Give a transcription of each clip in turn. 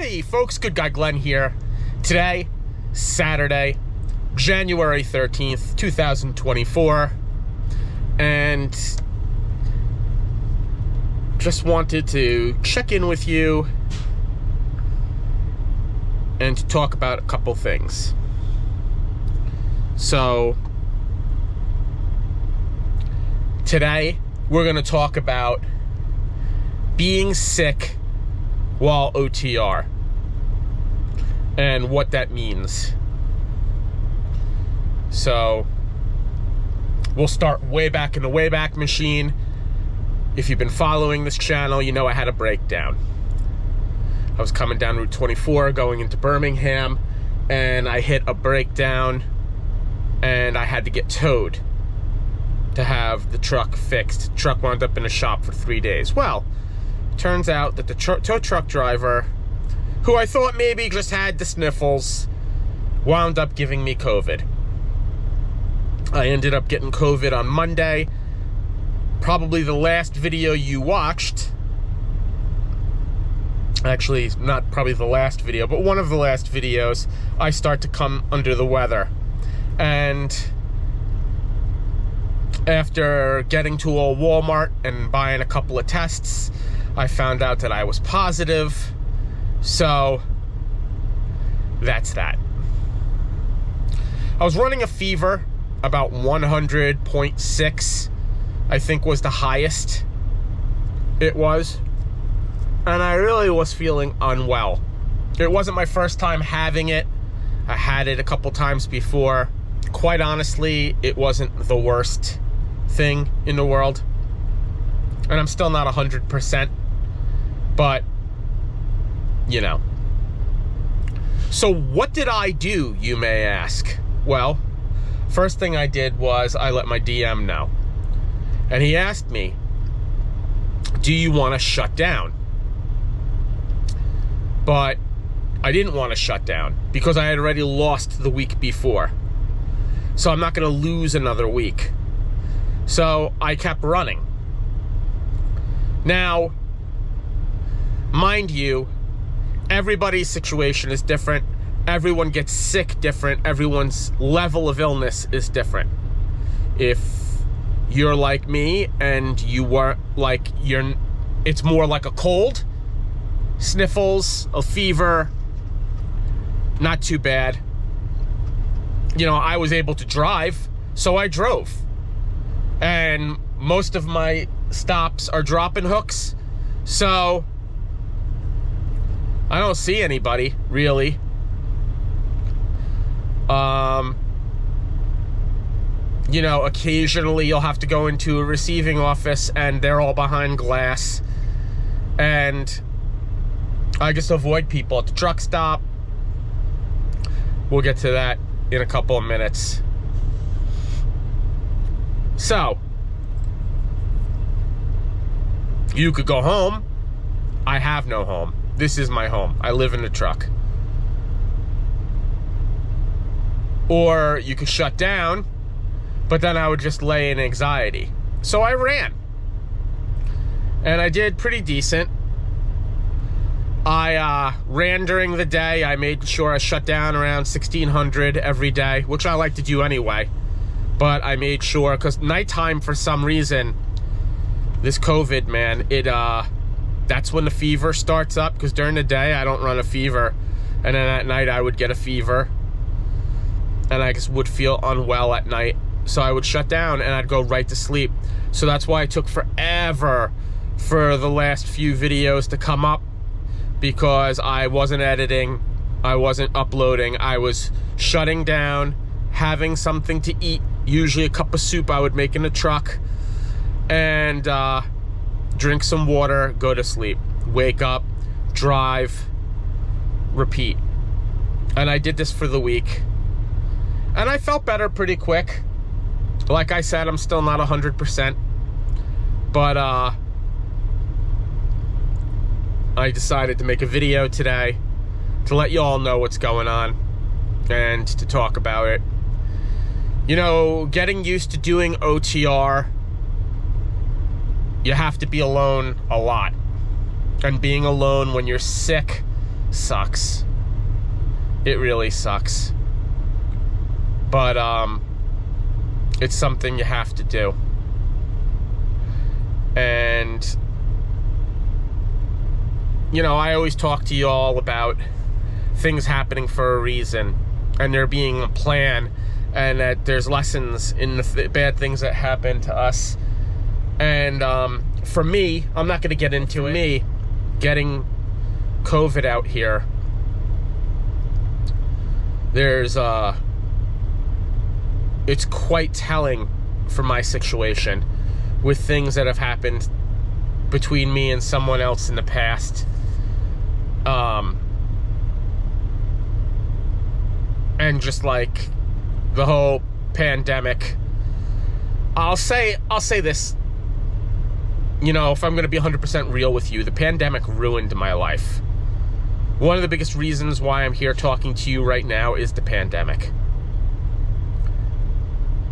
Hey folks, Good Guy Glenn here. Today, Saturday, January 13th, 2024, and just wanted to check in with you and to talk about a couple things. So, today we're going to talk about being sick while OTR and what that means. So we'll start way back in the Wayback Machine. If you've been following this channel, you know I had a breakdown. I was coming down Route 24 going into Birmingham, and I hit a breakdown and I had to get towed to have the truck fixed. The truck wound up in a shop for 3 days. Well, turns out that the tow truck driver, who I thought maybe just had the sniffles, wound up giving me COVID. I ended up getting COVID on Monday. Probably the last video you watched. Actually, not probably the last video, but one of the last videos, I start to come under the weather. And after getting to a Walmart and buying a couple of tests, I found out that I was positive. So that's that. I was running a fever, about 100.6, I think was the highest it was. And I really was feeling unwell. It wasn't my first time having it. I had it a couple times before. Quite honestly, it wasn't the worst thing in the world. And I'm still not 100%. But, you know. So what did I do, you may ask? Well, first thing I did was I let my DM know. And he asked me, do you want to shut down? But I didn't want to shut down because I had already lost the week before. So I'm not going to lose another week. So I kept running. Now, mind you, everybody's situation is different. Everyone gets sick different. Everyone's level of illness is different. If you're like me and you were like, it's more like a cold, sniffles, a fever, not too bad. You know, I was able to drive, so I drove. And most of my stops are drop-in hooks, so I don't see anybody, really. You know, occasionally you'll have to go into a receiving office and they're all behind glass. And I just avoid people at the truck stop. We'll get to that in a couple of minutes. So, you could go home. I have no home. This is my home. I live in the truck. Or you could shut down, but then I would just lay in anxiety. So I ran. And I did pretty decent. I ran during the day. I made sure I shut down around 1600 every day, which I like to do anyway. But I made sure, because nighttime, for some reason, this COVID, man, that's when the fever starts up, because during the day I don't run a fever, and then at night I would get a fever, and I just would feel unwell at night. So I would shut down and I'd go right to sleep. So that's why it took forever for the last few videos to come up, because I wasn't editing, I wasn't uploading, I was shutting down, having something to eat, usually a cup of soup I would make in the truck, and drink some water, go to sleep, wake up, drive, repeat. And I did this for the week. And I felt better pretty quick. Like I said, I'm still not 100%. But I decided to make a video today to let you all know what's going on and to talk about it. You know, getting used to doing OTR, you have to be alone a lot. And being alone when you're sick sucks. It really sucks. But it's something you have to do. And you know, I always talk to you all about things happening for a reason, and there being a plan, and that there's lessons in the bad things that happen to us. And for me, I'm not going to get into it. Me getting COVID out here, there's it's quite telling for my situation with things that have happened between me and someone else in the past. And just like the whole pandemic, I'll say this, you know, if I'm going to be 100% real with you, the pandemic ruined my life. One of the biggest reasons why I'm here talking to you right now is the pandemic.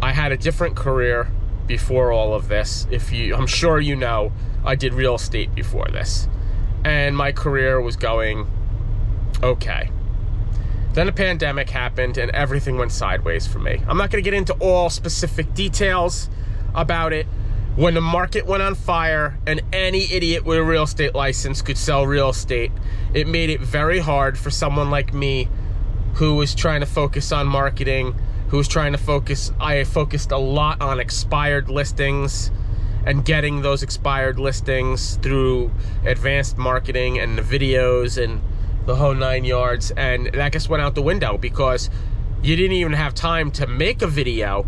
I had a different career before all of this. I'm sure you know, I did real estate before this, and my career was going okay. Then the pandemic happened and everything went sideways for me. I'm not going to get into all specific details about it. When the market went on fire and any idiot with a real estate license could sell real estate, it made it very hard for someone like me who was trying to focus on marketing, I focused a lot on expired listings and getting those expired listings through advanced marketing and the videos and the whole 9 yards. And that just went out the window because you didn't even have time to make a video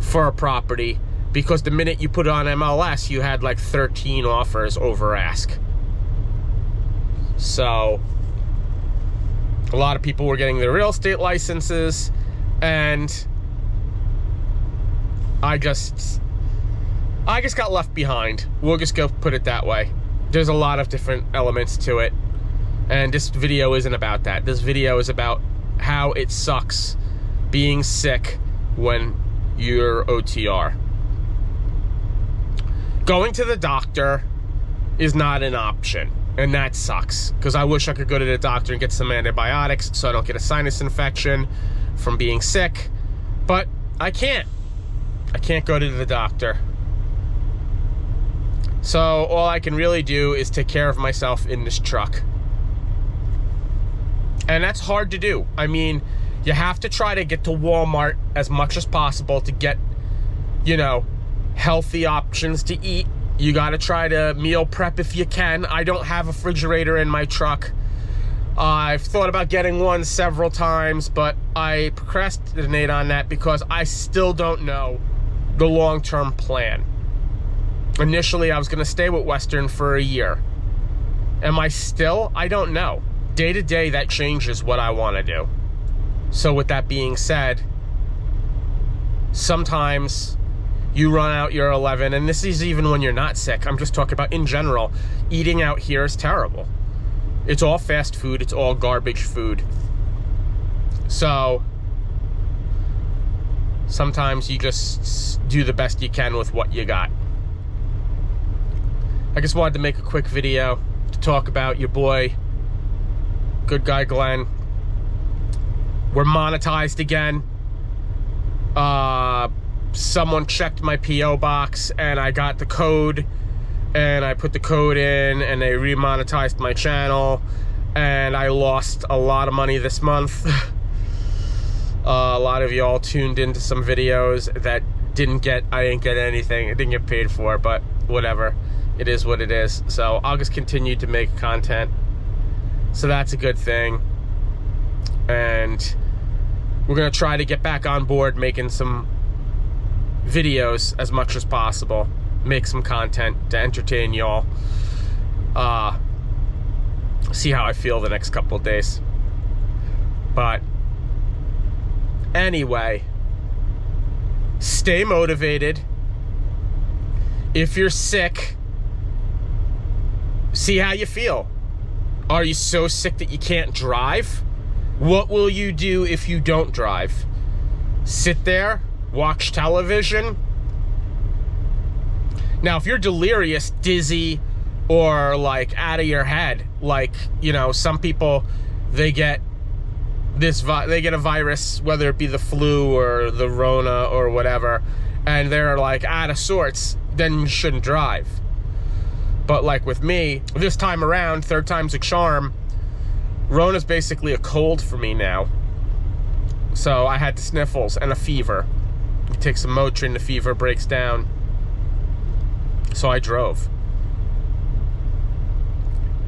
for a property, because the minute you put it on MLS, you had like 13 offers over ask. So a lot of people were getting their real estate licenses, and I just got left behind. We'll just go put it that way. There's a lot of different elements to it, and this video isn't about that. This video is about how it sucks being sick when you're OTR. Going to the doctor is not an option, and that sucks, because I wish I could go to the doctor and get some antibiotics so I don't get a sinus infection from being sick, but I can't go to the doctor. So all I can really do is take care of myself in this truck, and that's hard to do. I mean, you have to try to get to Walmart as much as possible to get, you know, healthy options to eat. You got to try to meal prep if you can. I don't have a refrigerator in my truck. I've thought about getting one several times, but I procrastinate on that because I still don't know the long-term plan. Initially, I was going to stay with Western for a year. Am I still? I don't know. Day to day, that changes what I want to do. So with that being said, sometimes you run out your 11, and this is even when you're not sick. I'm just talking about in general. Eating out here is terrible. It's all fast food. It's all garbage food. So sometimes you just do the best you can with what you got. I just wanted to make a quick video to talk about your boy, Good Guy Glenn. We're monetized again. Someone checked my P.O. box and I got the code, and I put the code in and they remonetized my channel, and I lost a lot of money this month. A lot of y'all tuned into some videos that I didn't get anything. I didn't get paid for, but whatever. It is what it is. So I'll just continue to make content. So that's a good thing. And we're gonna try to get back on board making some videos as much as possible. Make some content to entertain y'all. See how I feel the next couple of days. But anyway, stay motivated. If you're sick, see how you feel. Are you so sick that you can't drive? What will you do if you don't drive? Sit there, watch television? Now, if you're delirious, dizzy, or like out of your head. Like, you know, some people, they get a virus, whether it be the flu or the Rona or whatever, and they're like out of sorts, then you shouldn't drive. But like with me, this time around, third time's a charm, Rona's basically a cold for me now. So I had the sniffles and a fever. You take some Motrin, the fever breaks down. So I drove.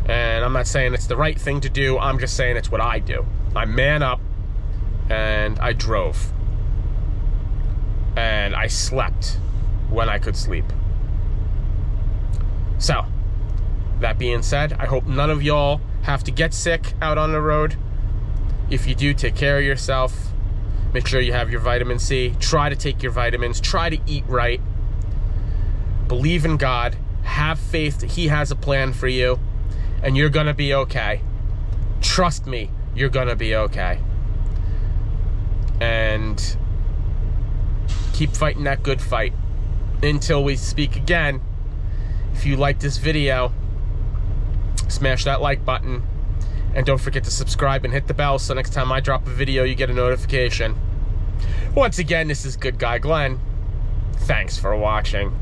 And I'm not saying it's the right thing to do, I'm just saying it's what I do. I man up and I drove. And I slept when I could sleep. So, that being said, I hope none of y'all have to get sick out on the road. If you do, take care of yourself. Make sure you have your vitamin C. Try to take your vitamins. Try to eat right. Believe in God. Have faith that He has a plan for you. And you're gonna be okay. Trust me, you're gonna be okay. And keep fighting that good fight. Until we speak again, if you like this video, smash that like button. And don't forget to subscribe and hit the bell so next time I drop a video, you get a notification. Once again, this is Good Guy Glenn. Thanks for watching.